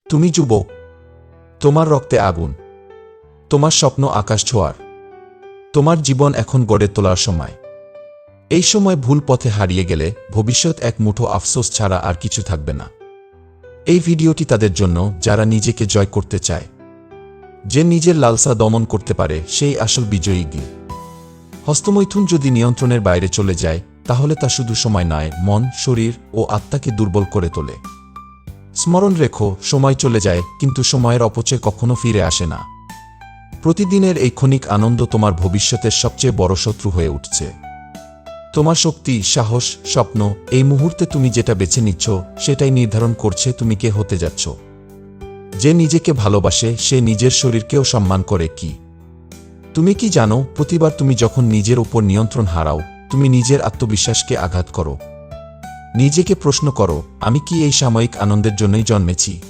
তুমি যুবক, তোমার রক্তে আগুন, তোমার স্বপ্ন আকাশ ছোঁয়ার, তোমার জীবন এখন গড়ে তোলার সময়। এই সময় ভুল পথে হারিয়ে গেলে ভবিষ্যৎ এক মুঠো আফসোস ছাড়া আর কিছু থাকবে না। এই ভিডিওটি তাদের জন্য যারা নিজেকে জয় করতে চায়। যে নিজের লালসা দমন করতে পারে সেই আসল বিজয়ী। হস্তমৈথুন যদি নিয়ন্ত্রণের বাইরে চলে যায় তাহলে তা শুধু সময় নয়, মন, শরীর ও আত্মাকে দুর্বল করে তোলে। স্মরণ রেখো, সময় চলে যায় কিন্তু সময়ের অপচয় কখনো ফিরে আসে না। প্রতিদিনের এই ক্ষণিক আনন্দ তোমার ভবিষ্যতের সবচেয়ে বড় শত্রু হয়ে উঠছে। তোমার শক্তি, সাহস, স্বপ্ন, এই মুহূর্তে তুমি যেটা বেছে নিচ্ছ সেটাই নির্ধারণ করছে তুমি কে হতে যাচ্ছ। যে নিজেকে ভালোবাসে সে নিজের শরীরকেও সম্মান করে। তুমি কি জানো, প্রতিবার তুমি যখন নিজের উপর নিয়ন্ত্রণ হারাও তুমি নিজের আত্মবিশ্বাসকে আঘাত করো। নিজেকে প্রশ্ন করো, আমি কি এই সাময়িক আনন্দের জন্যই জন্মেছি?